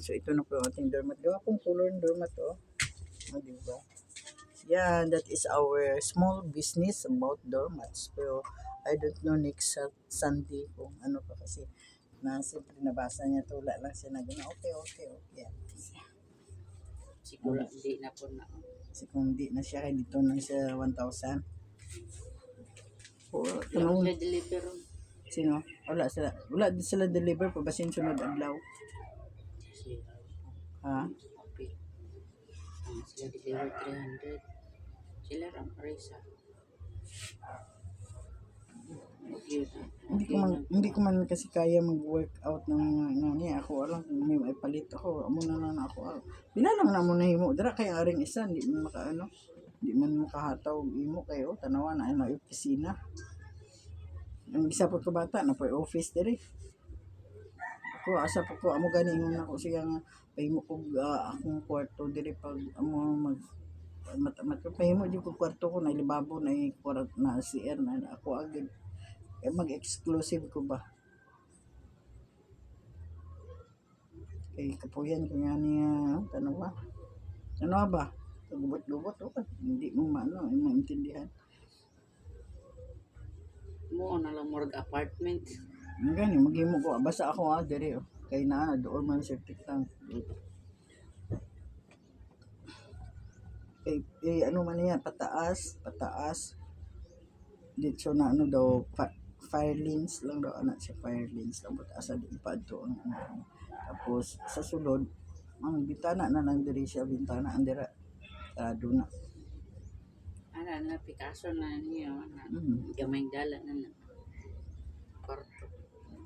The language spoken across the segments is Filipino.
So, ito na po yung ating doormat. Gawa pong color ng doormat, oh. O, diba? Yan, that is our small business about doormats. Pero, I don't know next Sunday kung ano pa kasi na siyempre nabasa niya, tula lang siya na gano'n. Okay. Yan. Siguro hindi na po na. Kasi kung hindi na siya, kaya dito na siya 1,000. O, Wala tanong, sila deliver. sino? Wala din sila deliver pa basin sunod adlaw. Sila. Ha? Okay. Sila deliver 300. Sila ang parisa. Hindi ko man kasi kaya mag-work out ng niya ako alam kung may palit ako amo na ako binalang na mo na himo dira kay aring isa di man makaano di man makahataw imo kayo tanawa na ano opisina ang isa po ko bata na po office diri ako asa po ko amo gani ingon ako siya nga pahimo ko akong kwarto diri pag amo mag pahimo di ko kwarto ko na libabo na kwarto na CR na ako agad mag-exclusive ko ba? Kay kapuyan ko nga niya, ano ba? Gubot-gubot, hindi mo maintindihan. Mo na lang morgue apartment. Gani, maghimo ko. Basta ako diri. Kay na, doon man septic tank. Ano man yan, pataas. Dito na ano daw, fire lanes lang daw anak siya fire lanes lang but asa di pa to ang tapos sa sulod ang bintana na nang diri siya bintana andira na Na Picasso na niyo na gamay dala na kwarto.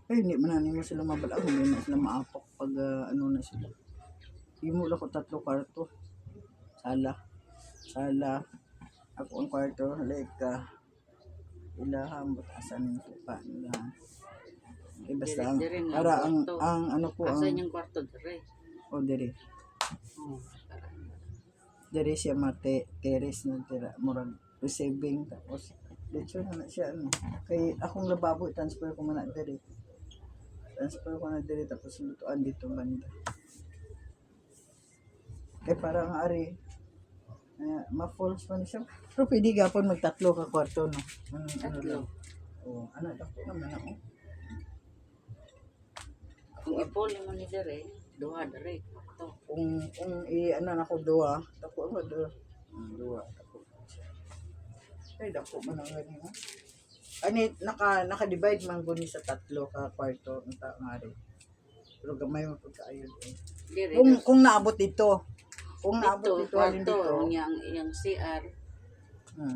ay hindi man nimo sila mabalang hindi na sila maapok pag ano na sila himo lang ko 3 kwarto sala ako ang kwarto like ilaham butasan ng tupa ilahan basta para ang ano ko ang asa yung kwarto dire diri diri siya mate terrace na tira murag receiving tapos dito na siya ano kay akong lababo transfer ko man diri tapos lutuan dito banda kay parang ari ma-falls man siya. Pero pwede gapon magtatlo ka kwarto, no? Tatlo. Ano ako naman ako. Kung ipol mo ni dire, duha dire kwarto. Kung ano na ko duha, tako mo duha tako. Ay dako man ang ganyan. Ani naka-divide man guni sa tatlo ka kwarto unta ngari. Pero gamay mo pagkaayo eh. Kung naabot dito. Kung naabot dito halin dito yung CR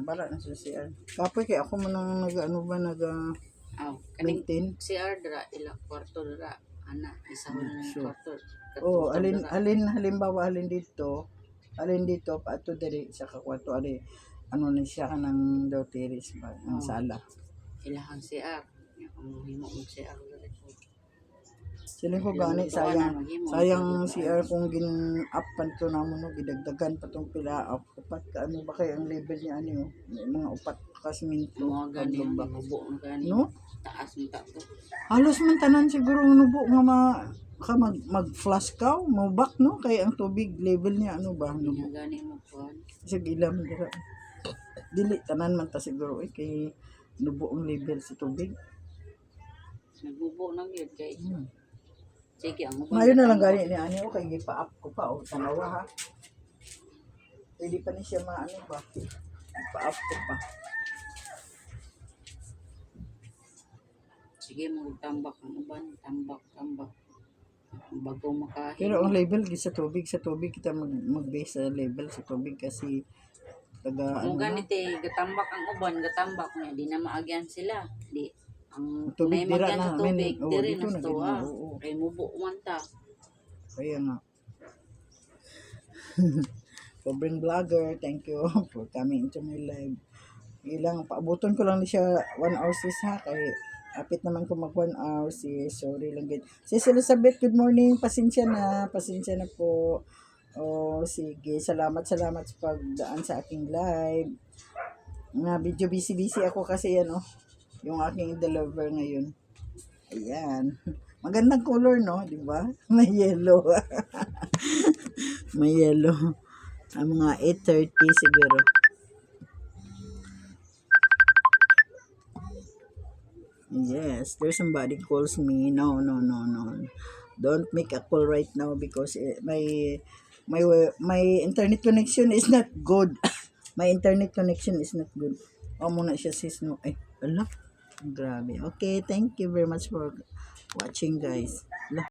bara na sa CR kapoy kay ako man ang maintain CR dira ila kwarto dira ana isa man ang kwarto halimbawa alin dito paato diri sa kwarto ali ano na siya kanang daw terrace ba ang sala ilahang CR ang himo mo CR sila ko gani sayang CR kung gin-up pa ito naman no, gidagdagan pa itong pila up upat ka ano ba kaya ang level niya ano may mga upat kasminto mga gani nubo na gani no? Taas ng tato halos man tanan siguro nubo nga mag-flash ka mabak no kaya ang tubig level niya ano ba nubo gani mo kuan sa gilam dira dili tanan man ta siguro kay nubo ang level sa tubig nagbubo na gyud kay sige, ang ngayon na lang gani ni ani kay gipa-up ko pa tanawa ha. Pwede pa ni siya maano ba? Gipa-up ko pa. Sige mo tambak ang uban, tambak. Bago makahin. Pero ang level sa tubig kita mag-base sa level sa tubig kasi taga ano. Kung ganito gatambak ang uban, gatambak niya, di na maagyan sila. Di ang tubig dira na tubig diri na tuwa kay mubo man ta kaya nga Cobring Vlogger, thank you for coming into my live. Ilang paabuton ko lang ni siya 1 hour sis ha kay apit naman ko mag 1 hour sorry lang gid sis Elizabeth, good morning, pasensya na po. Sige, salamat sa pagdaan sa aking live nga video busy ako kasi yan yung aking deliver ngayon. Ayan. Magandang color, no? Di ba? May yellow. May yellow. Mga 8:30 siguro. Yes, there's somebody calls me. No, no, no, no. Don't make a call right now because my internet connection is not good. My internet connection is not good. O muna siya sis no. Ay, ala. Grabe. Okay, thank you very much for watching guys. Ala.